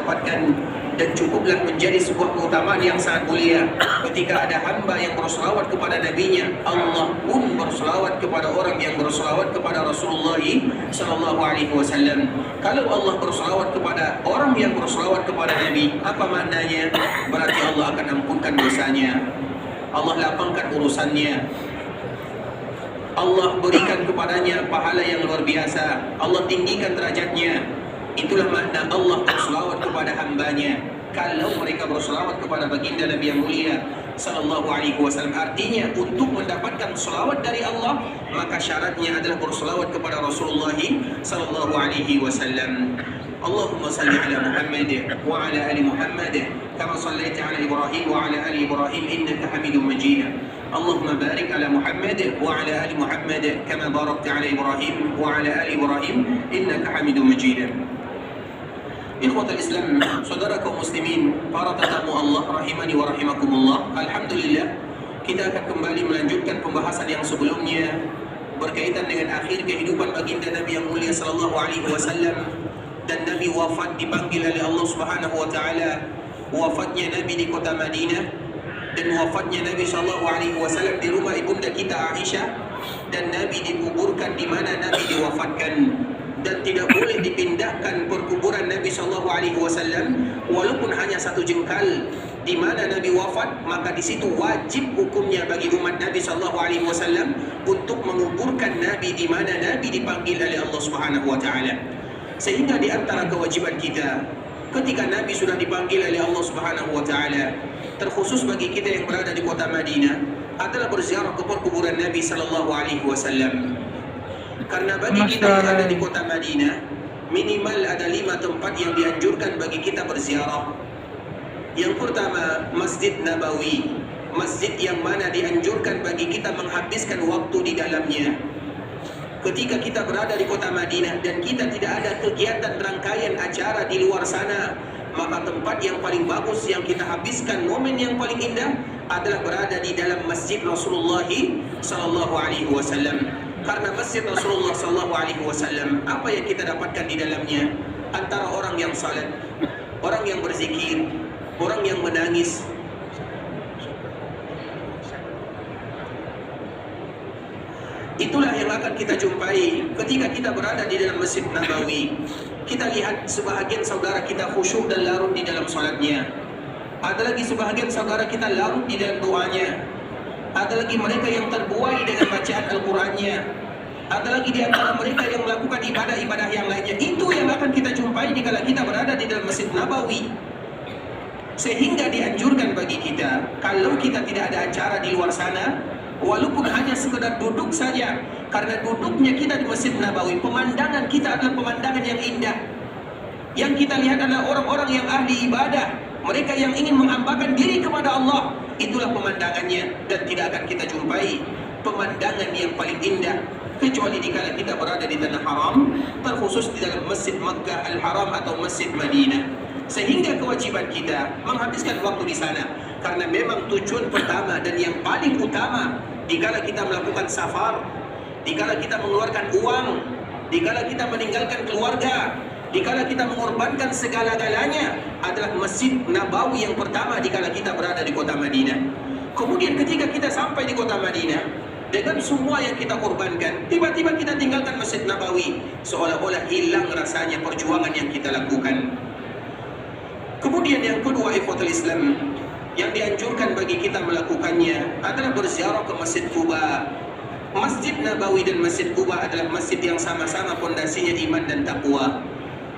dapatkan, dan cukuplah menjadi sebuah keutamaan yang sangat mulia ketika ada hamba yang berselawat kepada nabinya, Allah pun berselawat kepada orang yang berselawat kepada Rasulullah sallallahu alaihi wasallam. Kalau Allah berselawat kepada orang yang berselawat kepada Nabi, apa maknanya? Berarti Allah akan ampunkan dosanya, Allah lapangkan urusannya, Allah berikan kepadanya pahala yang luar biasa, Allah tinggikan derajatnya. Itulah makna Allah berselawat kepada hambanya. Kalau mereka berselawat kepada baginda Nabi yang mulia sallallahu alaihi wasallam, artinya untuk mendapatkan selawat dari Allah, maka syaratnya adalah berselawat kepada Rasulullah sallallahu alaihi wasallam. Allahumma salli ala Muhammad wa ala ali Muhammad kama sallaita ala Ibrahim wa ala ali Ibrahim innaka Hamidum Majid. Allahumma barik ala Muhammad wa ala ali Muhammad kama barakta ala Ibrahim wa ala ali Ibrahim innaka Hamidum Majid. Ikhwatul Islam, saudara kaum muslimin, para tetamu Allah rahimani wa rahimakumullah. Alhamdulillah, kita akan kembali melanjutkan pembahasan yang sebelumnya berkaitan dengan akhir kehidupan baginda Nabi yang mulia sallallahu alaihi wasallam, dan Nabi wafat dipanggil oleh Allah Subhanahu wa taala. Wafatnya Nabi di kota Madinah dan wafatnya Nabi sallallahu alaihi wasallam di rumah ibunda kita Aisyah, dan Nabi dikuburkan di mana Nabi diwafatkan. Dan tidak boleh dipindahkan perkuburan Nabi sallallahu alaihi wasallam walaupun hanya satu jengkal di mana Nabi wafat, maka di situ wajib hukumnya bagi umat Nabi sallallahu alaihi wasallam untuk menguburkan Nabi di mana Nabi dipanggil oleh Allah Subhanahu wa taala. Sehingga di antara kewajiban kita ketika Nabi sudah dipanggil oleh Allah Subhanahu wa taala, terkhusus bagi kita yang berada di kota Madinah, adalah berziarah ke perkuburan Nabi sallallahu alaihi wasallam. Karena bagi kita yang ada di kota Madinah, minimal ada 5 tempat yang dianjurkan bagi kita berziarah. Yang pertama, Masjid Nabawi, masjid yang mana dianjurkan bagi kita menghabiskan waktu di dalamnya. Ketika kita berada di kota Madinah dan kita tidak ada kegiatan rangkaian acara di luar sana, maka tempat yang paling bagus yang kita habiskan momen yang paling indah adalah berada di dalam Masjid Rasulullah sallallahu alaihi wasallam. Karena Masjid Rasulullah sallallahu alaihi wasallam, apa yang kita dapatkan di dalamnya? Antara orang yang salat, orang yang berzikir, orang yang menangis. Itulah yang akan kita jumpai ketika kita berada di dalam Masjid Nabawi. Kita lihat sebahagian saudara kita khusyuk dan larut di dalam salatnya. Ada lagi sebahagian saudara kita larut di dalam doanya. Ada lagi mereka yang terbuai dengan bacaan Al-Qurannya. Ada lagi di antara mereka yang melakukan ibadah-ibadah yang lainnya. Itu yang akan kita jumpai jika kita berada di dalam Masjid Nabawi. Sehingga dianjurkan bagi kita, kalau kita tidak ada acara di luar sana, walaupun hanya sekedar duduk saja, karena duduknya kita di Masjid Nabawi, pemandangan kita adalah pemandangan yang indah. Yang kita lihat adalah orang-orang yang ahli ibadah, mereka yang ingin menghambakan diri kepada Allah. Itulah pemandangannya, dan tidak akan kita jumpai pemandangan yang paling indah kecuali dikala kita berada di tanah haram, terkhusus di dalam Masjid Makkah Al-Haram atau Masjid Madinah. Sehingga kewajiban kita menghabiskan waktu di sana, karena memang tujuan pertama dan yang paling utama dikala kita melakukan safar, dikala kita mengeluarkan uang, dikala kita meninggalkan keluarga, dikala kita mengorbankan segala-galanya, adalah Masjid Nabawi yang pertama dikala kita berada di kota Madinah. Kemudian ketika kita sampai di kota Madinah, dengan semua yang kita korbankan, tiba-tiba kita tinggalkan Masjid Nabawi, seolah-olah hilang rasanya perjuangan yang kita lakukan. Kemudian yang kedua, ikhwatul Islam, yang dianjurkan bagi kita melakukannya adalah berziarah ke Masjid Quba. Masjid Nabawi dan Masjid Quba adalah masjid yang sama-sama pondasinya iman dan takwa.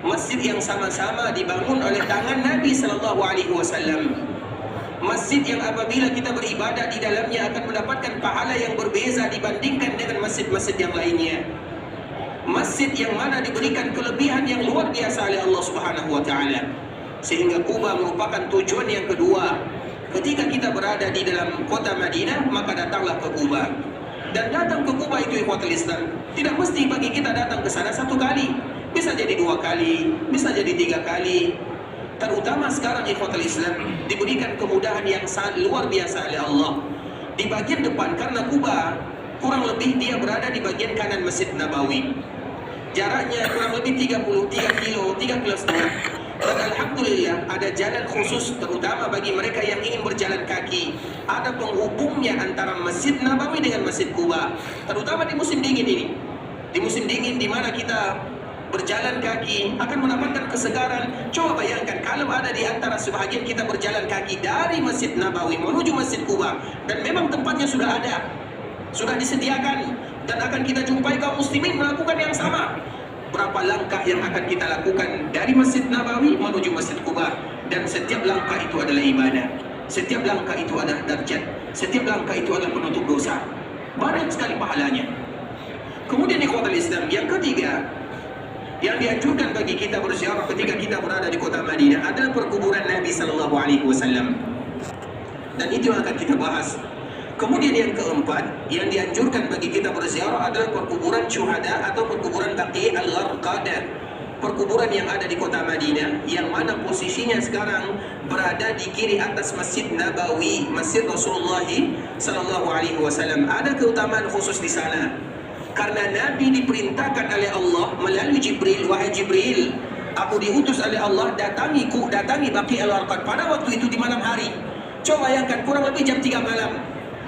Masjid yang sama-sama dibangun oleh tangan Nabi sallallahu alaihi wasallam. Masjid yang apabila kita beribadah di dalamnya akan mendapatkan pahala yang berbeza dibandingkan dengan masjid-masjid yang lainnya. Masjid yang mana diberikan kelebihan yang luar biasa oleh Allah Subhanahu wa taala. Sehingga Quba merupakan tujuan yang kedua. Ketika kita berada di dalam kota Madinah, maka datanglah ke Quba. Dan datang ke Quba itu, ikhwatul Islam, tidak mesti bagi kita datang ke sana satu kali. Bisa jadi 2 kali, bisa jadi 3 kali. Terutama sekarang, ikhwatul Islam, diberikan kemudahan yang sangat luar biasa oleh Allah. Di bagian depan, karena Quba kurang lebih dia berada di bagian kanan Masjid Nabawi. Jaraknya kurang lebih 3 kilo setengah. Dan alhamdulillah alhamdulillah ada jalan khusus terutama bagi mereka yang ingin berjalan kaki. Ada penghubungnya antara Masjid Nabawi dengan Masjid Quba, terutama di musim dingin ini. Di musim dingin di mana kita berjalan kaki akan mendapatkan kesegaran. Coba bayangkan kalau ada di antara sebahagian kita berjalan kaki dari Masjid Nabawi menuju Masjid Quba, dan memang tempatnya sudah ada, sudah disediakan, dan akan kita jumpai kaum muslimin melakukan yang sama. Berapa langkah yang akan kita lakukan dari Masjid Nabawi menuju Masjid Quba, dan setiap langkah itu adalah ibadah, setiap langkah itu adalah darjat, setiap langkah itu adalah penutup dosa. Banyak sekali pahalanya. Kemudian ikhwatul Islam, yang ketiga yang dianjurkan bagi kita berziarah ketika kita berada di kota Madinah adalah perkuburan Nabi Sallallahu Alaihi Wasallam, dan itu yang akan kita bahas. Kemudian yang keempat yang dianjurkan bagi kita berziarah adalah perkuburan syuhada atau perkuburan Baqi' al-Gharqad, perkuburan yang ada di kota Madinah, yang mana posisinya sekarang berada di kiri atas Masjid Nabawi, Masjid Rasulullah Sallallahu Alaihi Wasallam. Ada keutamaan khusus di sana karena Nabi diperintahkan oleh Allah melalui Jibril, wahai Jibril, aku diutus oleh Allah datangi Baqi' al-Gharqad pada waktu itu di malam hari. Coba bayangkan, kurang lebih jam 3 malam.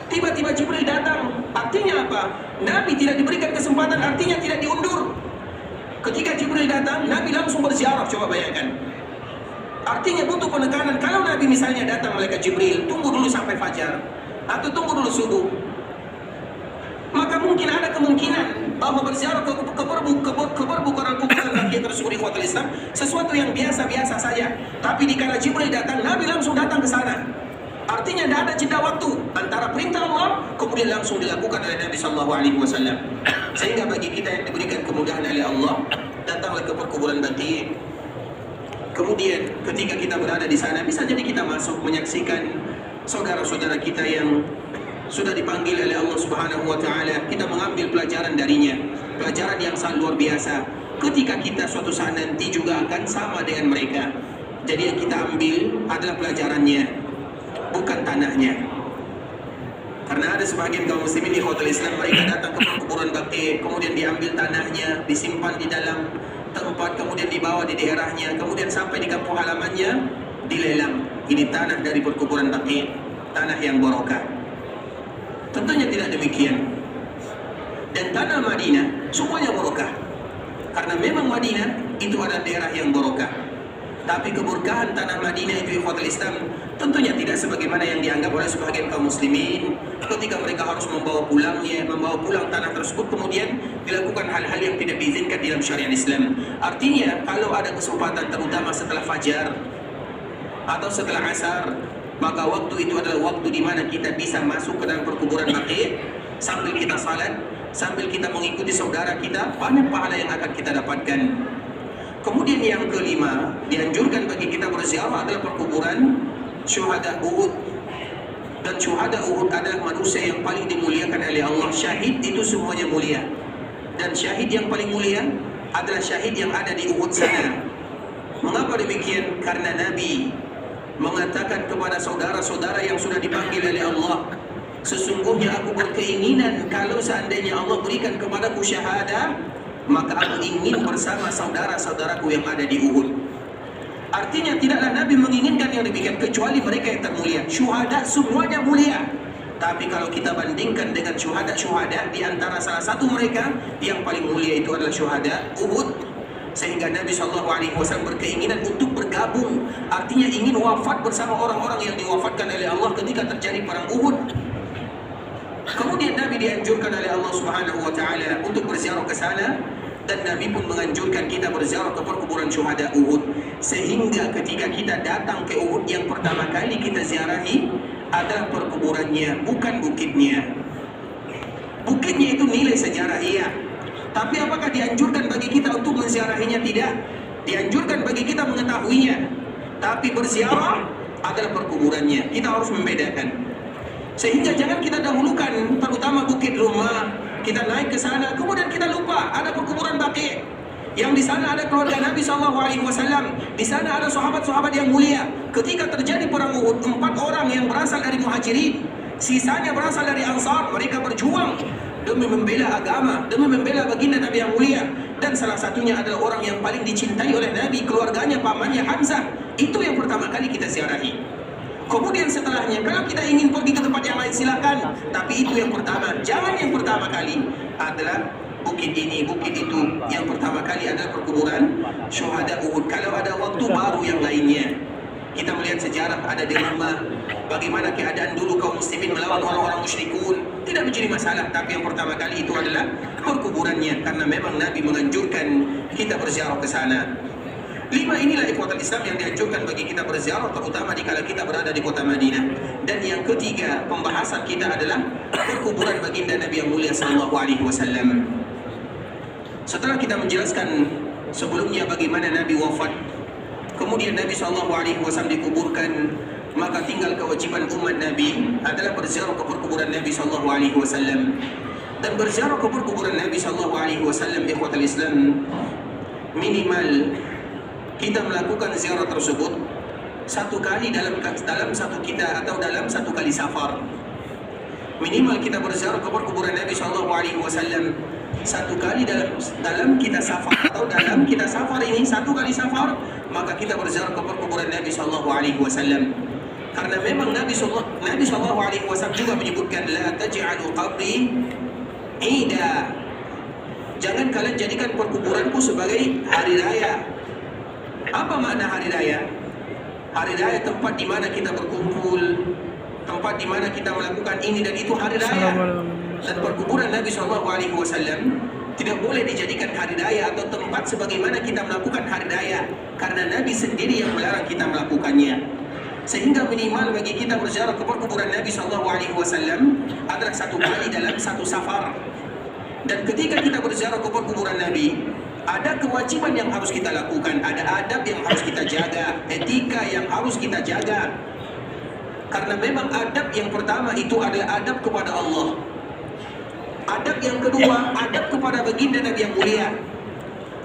Tiba-tiba Jibril datang. Artinya apa? Nabi tidak diberikan kesempatan, artinya tidak diundur. Ketika Jibril datang, Nabi langsung berziarah. Coba bayangkan. Artinya butuh penekanan. Kalau Nabi misalnya datang malaikat Jibril, tunggu dulu sampai fajar atau tunggu dulu subuh, maka mungkin ada kemungkinan bahwa berziarah ke kuburan Baqi' tersebut ikhwatul Islam sesuatu yang biasa-biasa saja. Tapi dikala Jibril datang, Nabi langsung datang ke sana. Artinya tidak ada jeda waktu antara perintah Allah kemudian langsung dilakukan oleh Nabi Sallallahu Alaihi Wasallam. Sehingga bagi kita yang diberikan kemudahan oleh Allah, datanglah ke perkuburan Baqi'. Kemudian ketika kita berada di sana, bisa jadi kita masuk menyaksikan saudara-saudara kita yang sudah dipanggil oleh Allah Subhanahu Wa Taala. Kita mengambil pelajaran darinya, pelajaran yang sangat luar biasa. Ketika kita suatu saat nanti juga akan sama dengan mereka. Jadi yang kita ambil adalah pelajarannya, bukan tanahnya. Karena ada sebagian kaum muslimin di ikhwatul Islam, mereka datang ke perkuburan Baqi', kemudian diambil tanahnya, disimpan di dalam tempat, kemudian dibawa di daerahnya, kemudian sampai di kampung halamannya dilelang. Ini tanah dari perkuburan Baqi', tanah yang barokah. Tentunya tidak demikian. Dan tanah Madinah semuanya barokah, karena memang Madinah itu adalah daerah yang barokah. Tapi keberkahan tanah Madinah itu ikhwatul Islam tentunya tidak sebagaimana yang dianggap oleh sebagian kaum muslimin ketika mereka harus membawa pulang tanah tersebut, kemudian dilakukan hal-hal yang tidak diizinkan dalam syariat Islam. Artinya kalau ada kesempatan terutama setelah fajar atau setelah asar, maka waktu itu adalah waktu di mana kita bisa masuk ke dalam perkuburan Baqi' sambil kita salat, sambil kita mengikuti saudara kita, banyak pahala yang akan kita dapatkan. Kemudian yang kelima, dianjurkan bagi kita berziarah adalah perkuburan syuhada Uhud. Dan syuhada Uhud adalah manusia yang paling dimuliakan oleh Allah. Syahid itu semuanya mulia, dan syahid yang paling mulia adalah syahid yang ada di Uhud sana. Mengapa demikian? Karena Nabi mengatakan kepada saudara-saudara yang sudah dipanggil oleh Allah, sesungguhnya aku berkeinginan kalau seandainya Allah berikan kepadaku syahadah, maka aku ingin bersama saudara-saudaraku yang ada di Uhud. Artinya tidaklah Nabi menginginkan yang demikian kecuali mereka yang termulia. Syuhada semuanya mulia. Tapi kalau kita bandingkan dengan syuhada di antara salah satu mereka yang paling mulia itu adalah syuhada Uhud. Sehingga Nabi SAW berkeinginan untuk bergabung. Artinya ingin wafat bersama orang-orang yang diwafatkan oleh Allah ketika terjadi perang Uhud. Kemudian Nabi dianjurkan oleh Allah Subhanahu Wa Taala untuk berziarah ke sana, dan Nabi pun menganjurkan kita berziarah ke perkuburan syuhada Uhud. Sehingga ketika kita datang ke Uhud, yang pertama kali kita ziarahi adalah perkuburannya, bukan bukitnya. Bukitnya itu nilai sejarah, iya. Tapi apakah dianjurkan bagi kita untuk menziarahinya? Tidak. Dianjurkan bagi kita mengetahuinya. Tapi berziarah adalah perkuburannya. Kita harus membedakan. Sehingga jangan kita dahulukan terutama bukit rumah, kita naik ke sana, kemudian kita lupa ada perkuburan Baqi'. Yang di sana ada keluarga Nabi SAW, di sana ada sahabat-sahabat yang mulia. Ketika terjadi perang Uhud, 4 orang yang berasal dari Muhajirin, sisanya berasal dari Ansar. Mereka berjuang demi membela agama, demi membela baginda Nabi yang mulia. Dan salah satunya adalah orang yang paling dicintai oleh Nabi, keluarganya, pamannya Hamzah. Itu yang pertama kali kita ziarahi. Kemudian setelahnya, kalau kita ingin pergi ke tempat yang lain silakan. Tapi itu yang pertama. Jangan yang pertama kali adalah bukit ini, bukit itu. Yang pertama kali adalah perkuburan syuhada Uhud. Kalau ada waktu baru yang lainnya. Kita melihat sejarah ada di rumah, bagaimana keadaan dulu kaum muslimin melawan orang-orang musyrikun, tidak menjadi masalah. Tapi yang pertama kali itu adalah perkuburannya, karena memang Nabi menganjurkan kita berziarah ke sana. 5 inilah ikhwatul Islam yang dianjurkan bagi kita berziarah, terutama dikala kita berada di kota Madinah. Dan yang ketiga, pembahasan kita adalah perkuburan baginda Nabi yang mulia sallallahu alaihi wasallam. Setelah kita menjelaskan sebelumnya bagaimana Nabi wafat, kemudian Nabi SAW dikuburkan, maka tinggal kewajiban umat Nabi adalah berziarah ke perkuburan Nabi SAW. Dan berziarah ke perkuburan Nabi SAW, ikhwatul Islam, minimal kita melakukan ziarah tersebut 1 kali dalam satu kita atau dalam 1 kali safar. Minimal kita berziarah ke perkuburan Nabi SAW 1 kali dalam kita safar, atau dalam kita safar ini 1 kali safar, maka kita berziarah ke perkuburan Nabi SAW. Karena memang Nabi SAW juga menyebutkan, la taj'alu qabri ida, jangan kalian jadikan perkuburanku sebagai hari raya. Apa makna hari raya? Hari raya tempat di mana kita berkumpul, tempat di mana kita melakukan ini dan itu, hari raya. Dan perkuburan Nabi SAW tidak boleh dijadikan hari raya atau tempat sebagaimana kita melakukan hari raya, karena Nabi sendiri yang melarang kita melakukannya. Sehingga minimal bagi kita berziarah ke perkuburan Nabi SAW adalah 1 kali dalam 1 safar. Dan ketika kita berziarah ke perkuburan Nabi, ada kewajiban yang harus kita lakukan, ada adab yang harus kita jaga, etika yang harus kita jaga. Karena memang adab yang pertama itu adalah adab kepada Allah. Adab yang kedua, adab kepada baginda Nabi yang mulia.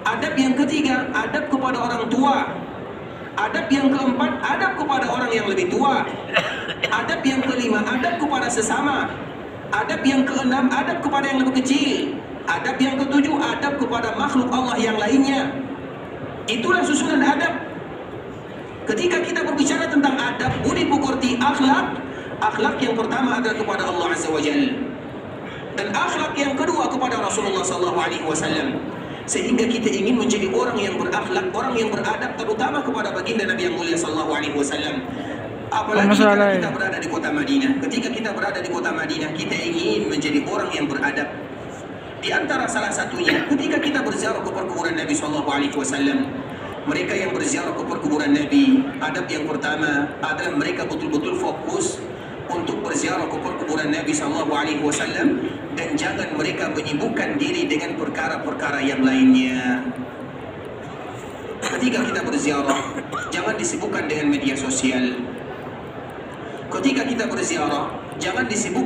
Adab yang ketiga, adab kepada orang tua. Adab yang keempat, adab kepada orang yang lebih tua. Adab yang kelima, adab kepada sesama. Adab yang keenam, adab kepada yang lebih kecil. Adab yang ketujuh, adab kepada makhluk Allah yang lainnya. Itulah susunan adab. Ketika kita berbicara tentang adab, budi pekerti, akhlak, akhlak yang pertama adalah kepada Allah Azza wa Jalla, dan akhlak yang kedua kepada Rasulullah SAW. Sehingga kita ingin menjadi orang yang berakhlak, orang yang beradab, terutama kepada baginda Nabi yang mulia SAW. Apalagi ketika kita berada di kota Madinah. Ketika kita berada di kota Madinah, kita ingin menjadi orang yang beradab. Di antara salah satunya, ketika kita berziarah ke perkuburan Nabi SAW, mereka yang berziarah ke perkuburan Nabi, adab yang pertama adalah mereka betul-betul fokus untuk berziarah ke perkuburan Nabi SAW, dan jangan mereka menyibukkan diri dengan perkara-perkara yang lainnya. Ketika kita berziarah, jangan disibukkan dengan media sosial. Ketika kita berziarah, jangan disibukkan